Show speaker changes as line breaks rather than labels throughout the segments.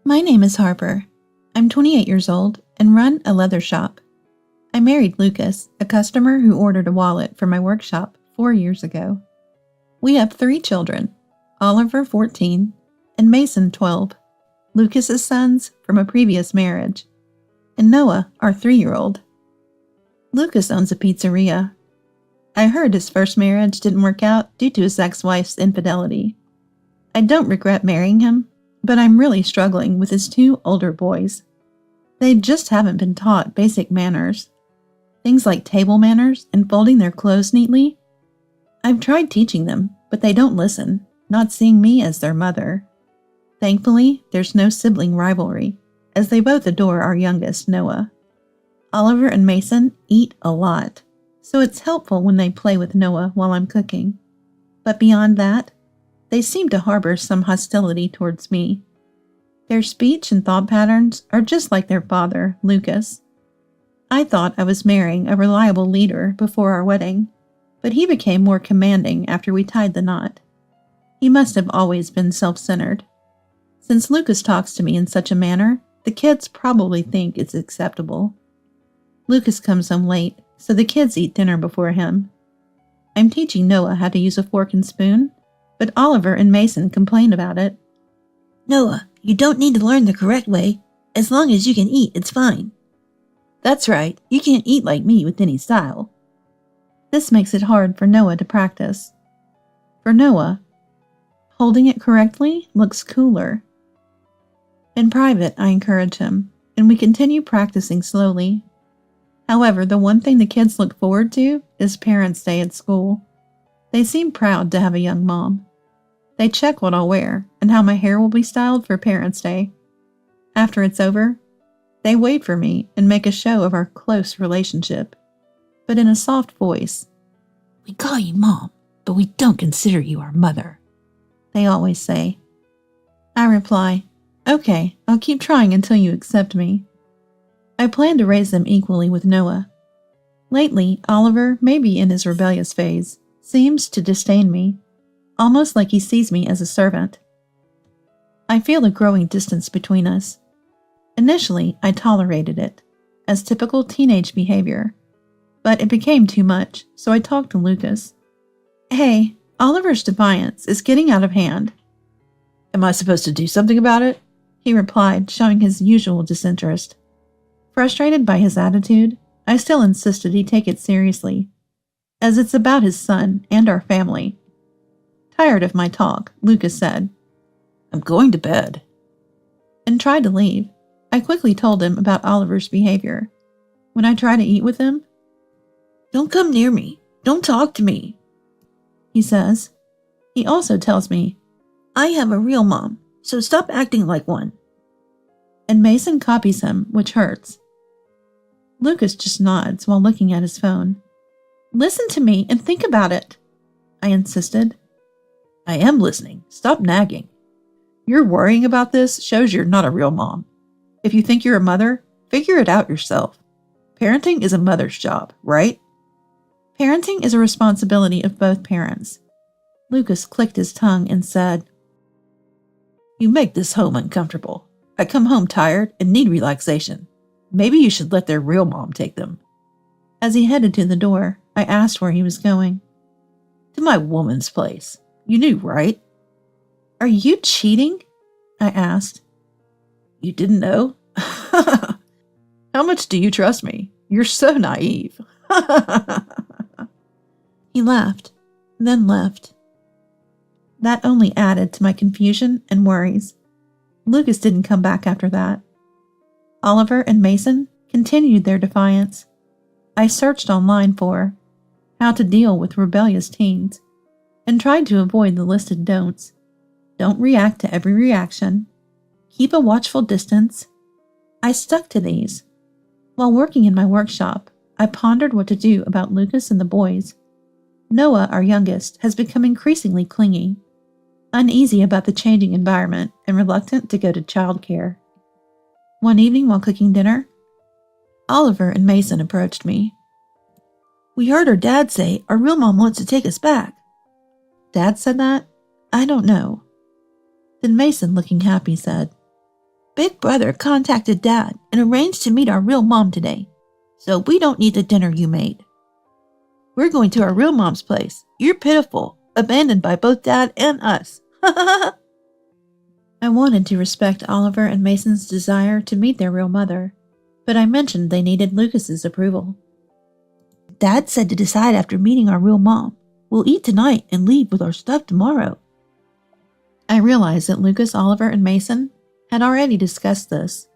My name is Harper. I'm 28 years old and run a leather shop. I married Lucas, a customer who ordered a wallet for my workshop 4 years ago. We have 3 children, Oliver, 14, and Mason, 12, Lucas's sons from a previous marriage, and Noah, our 3-year-old. Lucas owns a pizzeria. I heard his first marriage didn't work out due to his ex-wife's infidelity. I don't regret marrying him, but I'm really struggling with his 2 older boys. They just haven't been taught basic manners. Things like table manners and folding their clothes neatly. I've tried teaching them, but they don't listen, not seeing me as their mother. Thankfully, there's no sibling rivalry, as they both adore our youngest, Noah. Oliver and Mason eat a lot, so it's helpful when they play with Noah while I'm cooking. But beyond that, they seem to harbor some hostility towards me. Their speech and thought patterns are just like their father, Lucas. I thought I was marrying a reliable leader before our wedding, but he became more commanding after we tied the knot. He must have always been self-centered. Since Lucas talks to me in such a manner, the kids probably think it's acceptable. Lucas comes home late, so the kids eat dinner before him. I'm teaching Noah how to use a fork and spoon, but Oliver and Mason complain about it.
Noah, you don't need to learn the correct way. As long as you can eat, it's fine.
That's right, you can't eat like me with any style. This makes it hard for Noah to practice. For Noah, holding it correctly looks cooler. In private, I encourage him, and we continue practicing slowly. However, the one thing the kids look forward to is Parents' Day at school. They seem proud to have a young mom. They check what I'll wear and how my hair will be styled for Parents' Day. After it's over, they wait for me and make a show of our close relationship, but in a soft voice.
We call you Mom, but we don't consider you our mother,
they always say. I reply, okay, I'll keep trying until you accept me. I plan to raise them equally with Noah. Lately, Oliver, maybe in his rebellious phase, seems to disdain me, almost like he sees me as a servant. I feel a growing distance between us. Initially, I tolerated it, as typical teenage behavior, but it became too much, so I talked to Lucas. Hey, Oliver's defiance is getting out of hand.
Am I supposed to do something about it?
He replied, showing his usual disinterest. Frustrated by his attitude, I still insisted he take it seriously, as it's about his son and our family. Tired of my talk, Lucas said,
I'm going to bed,
and tried to leave. I quickly told him about Oliver's behavior. When I try to eat with him,
don't come near me. Don't talk to me,
he says. He also tells me,
I have a real mom, so stop acting like one.
And Mason copies him, which hurts. Lucas just nods while looking at his phone. Listen to me and think about it, I insisted.
I am listening. Stop nagging. You're worrying about this shows you're not a real mom. If you think you're a mother, figure it out yourself. Parenting is a mother's job, right?
Parenting is a responsibility of both parents. Lucas clicked his tongue and said,
You make this home uncomfortable. I come home tired and need relaxation. Maybe you should let their real mom take them.
As he headed to the door, I asked where he was going.
To my woman's place. You knew, right?
Are you cheating? I asked.
You didn't know? How much do you trust me? You're so naive.
He laughed, then left. That only added to my confusion and worries. Lucas didn't come back after that. Oliver and Mason continued their defiance. I searched online for how to deal with rebellious teens and tried to avoid the listed don'ts. Don't react to every reaction. Keep a watchful distance. I stuck to these. While working in my workshop, I pondered what to do about Lucas and the boys. Noah, our youngest, has become increasingly clingy, uneasy about the changing environment and reluctant to go to childcare. One evening while cooking dinner, Oliver and Mason approached me.
We heard our dad say our real mom wants to take us back.
Dad said that? I don't know. Then Mason, looking happy, said,
Big brother contacted Dad and arranged to meet our real mom today, so we don't need the dinner you made. We're going to our real mom's place. You're pitiful, abandoned by both Dad and us.
I wanted to respect Oliver and Mason's desire to meet their real mother, but I mentioned they needed Lucas's approval.
Dad said to decide after meeting our real mom. We'll eat tonight and leave with our stuff tomorrow.
I realized that Lucas, Oliver, and Mason had already discussed this.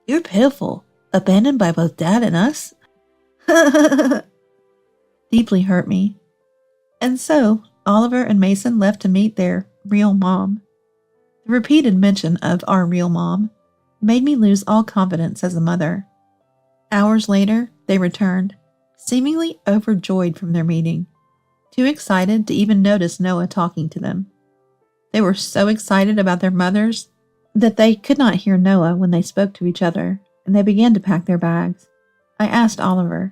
You're pitiful, abandoned by both Dad and us.
Deeply hurt me. And so, Oliver and Mason left to meet their real mom. The repeated mention of our real mom made me lose all confidence as a mother. Hours later, they returned, seemingly overjoyed from their meeting, too excited to even notice Noah talking to them. They were so excited about their mothers that they could not hear Noah when they spoke to each other, and they began to pack their bags. I asked Oliver,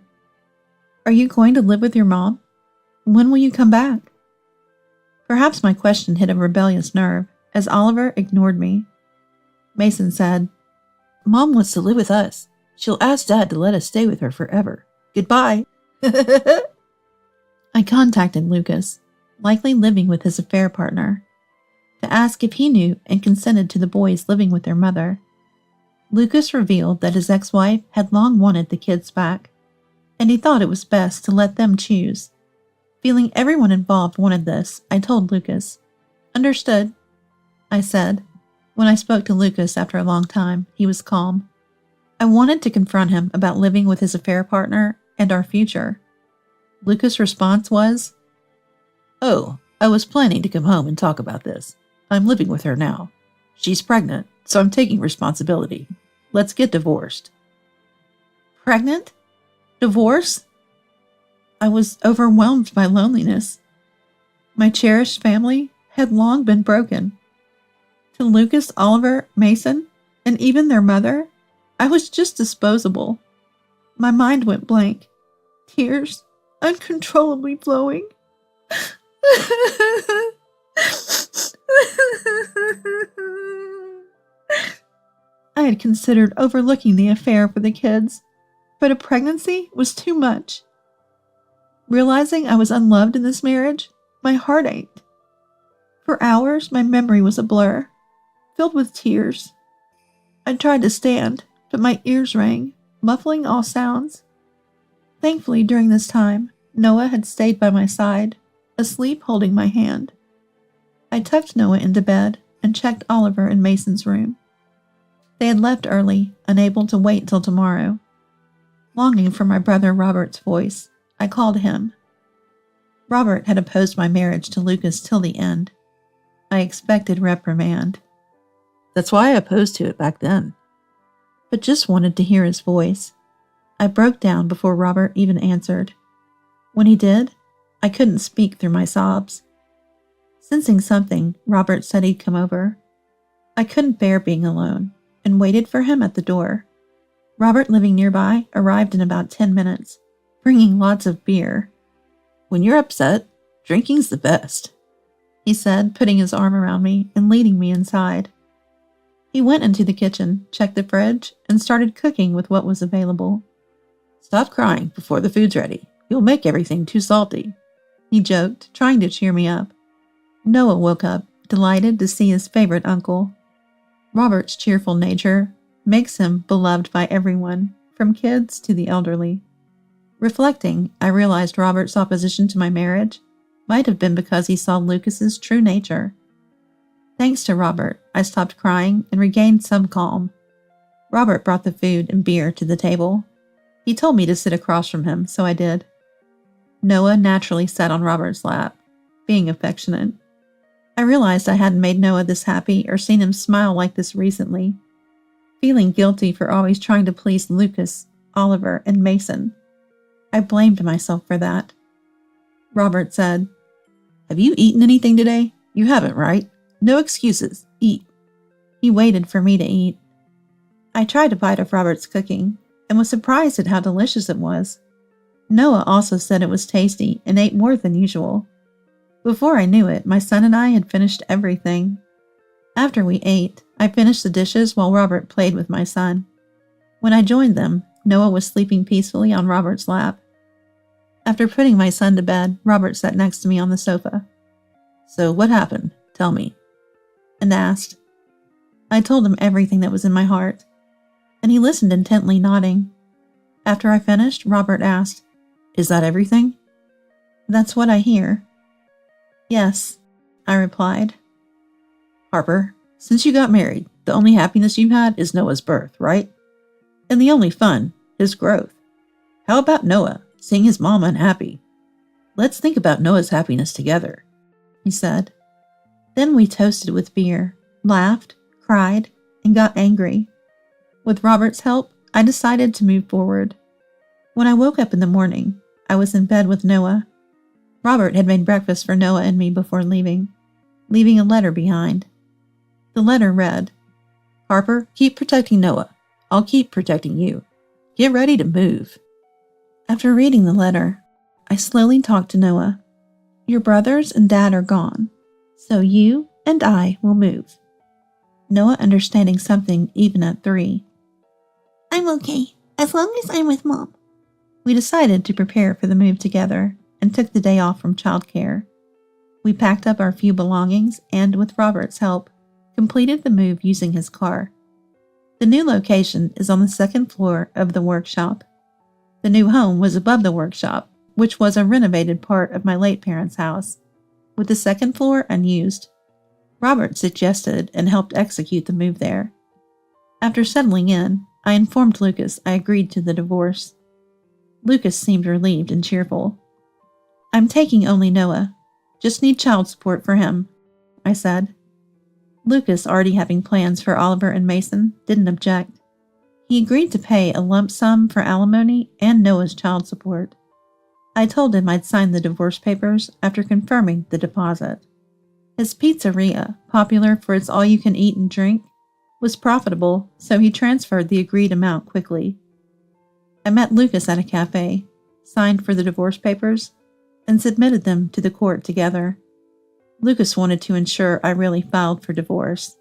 "Are you going to live with your mom? When will you come back?" Perhaps my question hit a rebellious nerve, as Oliver ignored me. Mason said,
Mom wants to live with us. She'll ask Dad to let us stay with her forever. Goodbye.
I contacted Lucas, likely living with his affair partner, to ask if he knew and consented to the boys living with their mother. Lucas revealed that his ex-wife had long wanted the kids back, and he thought it was best to let them choose. Feeling everyone involved wanted this, I told Lucas. "Understood," I said. When I spoke to Lucas after a long time, he was calm. I wanted to confront him about living with his affair partner and our future. Lucas' response was,
"Oh, I was planning to come home and talk about this. I'm living with her now. She's pregnant, so I'm taking responsibility. Let's get divorced."
"Pregnant? Divorce?" I was overwhelmed by loneliness. My cherished family had long been broken. To Lucas, Oliver, Mason, and even their mother, I was just disposable. My mind went blank, tears uncontrollably flowing. I had considered overlooking the affair for the kids, but a pregnancy was too much. Realizing I was unloved in this marriage, my heart ached. For hours, my memory was a blur, filled with tears. I tried to stand, but my ears rang, muffling all sounds. Thankfully, during this time, Noah had stayed by my side, asleep holding my hand. I tucked Noah into bed and checked Oliver and Mason's room. They had left early, unable to wait till tomorrow. Longing for my brother Robert's voice, I called him. Robert had opposed my marriage to Lucas till the end. I expected reprimand.
That's why I opposed to it back then.
But just wanted to hear his voice. I broke down before Robert even answered. When he did, I couldn't speak through my sobs. Sensing something, Robert said he'd come over. I couldn't bear being alone, and waited for him at the door. Robert, living nearby, arrived in about 10 minutes, bringing lots of beer.
"When you're upset, drinking's the best,"
he said, putting his arm around me and leading me inside. He went into the kitchen, checked the fridge, and started cooking with what was available.
"Stop crying before the food's ready. You'll make everything too salty,"
he joked, trying to cheer me up. Noah woke up, delighted to see his favorite uncle. Robert's cheerful nature makes him beloved by everyone, from kids to the elderly. Reflecting, I realized Robert's opposition to my marriage might have been because he saw Lucas's true nature. Thanks to Robert, I stopped crying and regained some calm. Robert brought the food and beer to the table. He told me to sit across from him, so I did. Noah naturally sat on Robert's lap, being affectionate. I realized I hadn't made Noah this happy or seen him smile like this recently. Feeling guilty for always trying to please Lucas, Oliver, and Mason, I blamed myself for that. Robert said,
"Have you eaten anything today? You haven't, right? No excuses. Eat."
He waited for me to eat. I tried a bite of Robert's cooking and was surprised at how delicious it was. Noah also said it was tasty and ate more than usual. Before I knew it, my son and I had finished everything. After we ate, I finished the dishes while Robert played with my son. When I joined them, Noah was sleeping peacefully on Robert's lap. After putting my son to bed, Robert sat next to me on the sofa.
So what happened? Tell me.
And asked. I told him everything that was in my heart, and he listened intently, nodding. After I finished, Robert asked,
Is that everything?
That's what I hear. Yes, I replied.
Harper, since you got married, the only happiness you've had is Noah's birth, right? And the only fun, his growth. How about Noah, seeing his mom unhappy? Let's think about Noah's happiness together,
he said. Then we toasted with beer, laughed, cried, and got angry. With Robert's help, I decided to move forward. When I woke up in the morning, I was in bed with Noah. Robert had made breakfast for Noah and me before leaving a letter behind. The letter read,
Harper, keep protecting Noah. I'll keep protecting you. Get ready to move.
After reading the letter, I slowly talked to Noah. Your brothers and dad are gone, so you and I will move. Noah understanding something even at 3.
I'm okay, as long as I'm with Mom.
We decided to prepare for the move together and took the day off from childcare. We packed up our few belongings and, with Robert's help, completed the move using his car. The new location is on the 2nd floor of the workshop. The new home was above the workshop, which was a renovated part of my late parents' house, with the 2nd floor unused. Robert suggested and helped execute the move there. After settling in, I informed Lucas I agreed to the divorce. Lucas seemed relieved and cheerful. I'm taking only Noah. Just need child support for him, I said. Lucas, already having plans for Oliver and Mason, didn't object. He agreed to pay a lump sum for alimony and Noah's child support. I told him I'd sign the divorce papers after confirming the deposit. His pizzeria, popular for its all-you-can-eat and drink, was profitable, so he transferred the agreed amount quickly. I met Lucas at a cafe, signed for the divorce papers, and submitted them to the court together. Lucas wanted to ensure I really filed for divorce.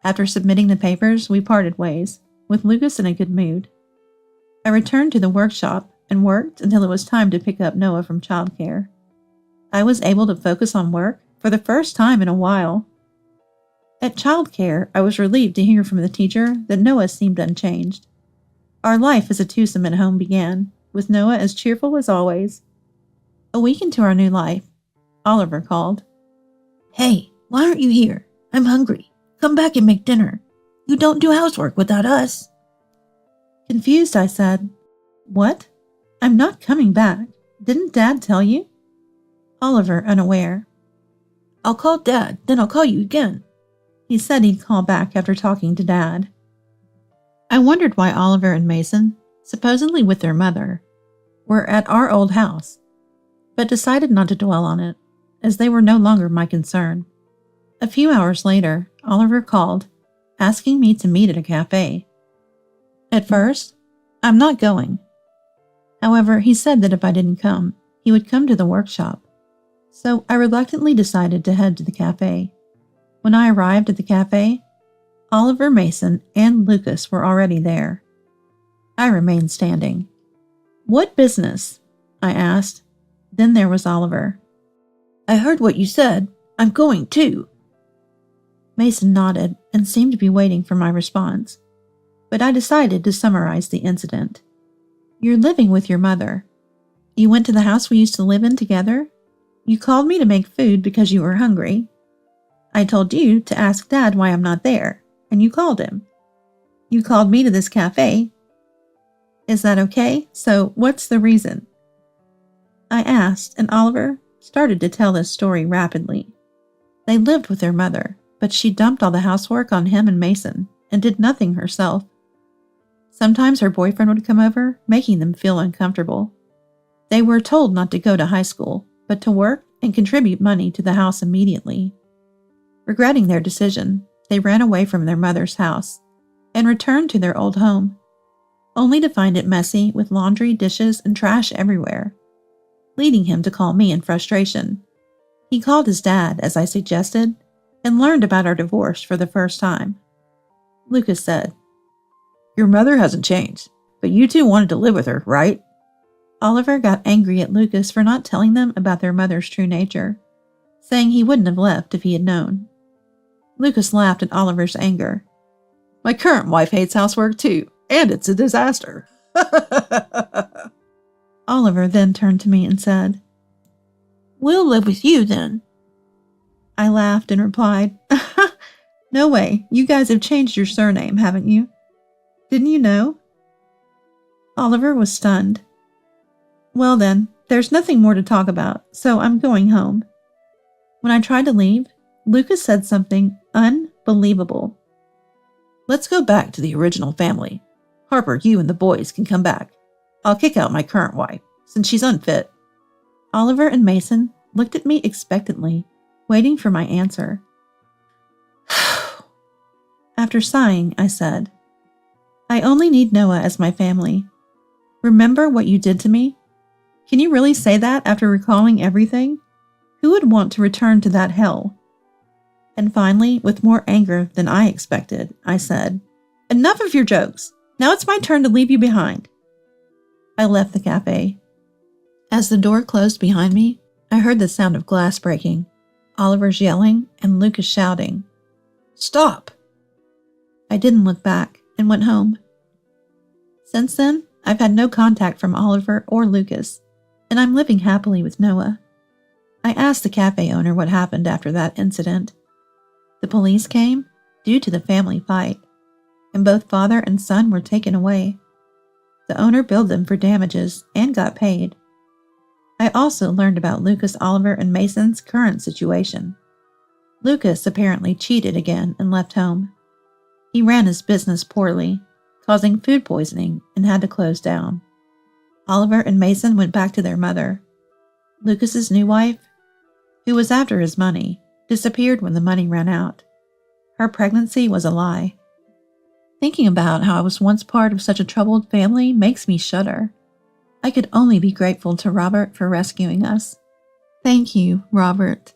After submitting the papers, we parted ways, with Lucas in a good mood. I returned to the workshop and worked until it was time to pick up Noah from childcare. I was able to focus on work for the first time in a while. At childcare, I was relieved to hear from the teacher that Noah seemed unchanged. Our life as a twosome at home began, with Noah as cheerful as always. A week into our new life, Oliver called.
Hey, why aren't you here? I'm hungry. Come back and make dinner. You don't do housework without us.
Confused, I said, What? I'm not coming back. Didn't Dad tell you? Oliver, unaware.
I'll call Dad, then I'll call you again.
He said he'd call back after talking to Dad. I wondered why Oliver and Mason, supposedly with their mother, were at our old house, but decided not to dwell on it, as they were no longer my concern. A few hours later, Oliver called, asking me to meet at a cafe. At first, I'm not going. However, he said that if I didn't come, he would come to the workshop. So I reluctantly decided to head to the cafe. When I arrived at the cafe, Oliver, Mason, and Lucas were already there. I remained standing. What business? I asked. Then there was Oliver.
I heard what you said. I'm going too.
Mason nodded and seemed to be waiting for my response, but I decided to summarize the incident. You're living with your mother. You went to the house we used to live in together. You called me to make food because you were hungry. I told you to ask Dad why I'm not there, and you called him. You called me to this cafe. Is that okay? So what's the reason? I asked, and Oliver started to tell his story rapidly. They lived with their mother, but she dumped all the housework on him and Mason and did nothing herself. Sometimes her boyfriend would come over, making them feel uncomfortable. They were told not to go to high school, but to work and contribute money to the house immediately. Regretting their decision, they ran away from their mother's house and returned to their old home, only to find it messy with laundry, dishes, and trash everywhere, leading him to call me in frustration. He called his dad, as I suggested, and learned about our divorce for the first time. Lucas said,
Your mother hasn't changed, but you two wanted to live with her, right?
Oliver got angry at Lucas for not telling them about their mother's true nature, saying he wouldn't have left if he had known. Lucas laughed at Oliver's anger.
My current wife hates housework too, and it's a disaster.
Oliver then turned to me and said,
We'll live with you then.
I laughed and replied, No way, you guys have changed your surname, haven't you? Didn't you know? Oliver was stunned. Well then, there's nothing more to talk about, so I'm going home. When I tried to leave, Lucas said something unbelievable.
Let's go back to the original family. Harper, you and the boys can come back. I'll kick out my current wife, since she's unfit.
Oliver and Mason looked at me expectantly, waiting for my answer. After sighing, I said, I only need Noah as my family. Remember what you did to me? Can you really say that after recalling everything? Who would want to return to that hell? And finally, with more anger than I expected, I said, Enough of your jokes. Now it's my turn to leave you behind. I left the cafe. As the door closed behind me, I heard the sound of glass breaking, Oliver's yelling, and Lucas shouting,
Stop!
I didn't look back and went home. Since then, I've had no contact from Oliver or Lucas, and I'm living happily with Noah. I asked the cafe owner what happened after that incident. The police came due to the family fight, and both father and son were taken away. The owner billed them for damages and got paid. I also learned about Lucas, Oliver, and Mason's current situation. Lucas apparently cheated again and left home. He ran his business poorly, causing food poisoning, and had to close down. Oliver and Mason went back to their mother. Lucas's new wife, who was after his money, disappeared when the money ran out. Her pregnancy was a lie. Thinking about how I was once part of such a troubled family makes me shudder. I could only be grateful to Robert for rescuing us. Thank you, Robert.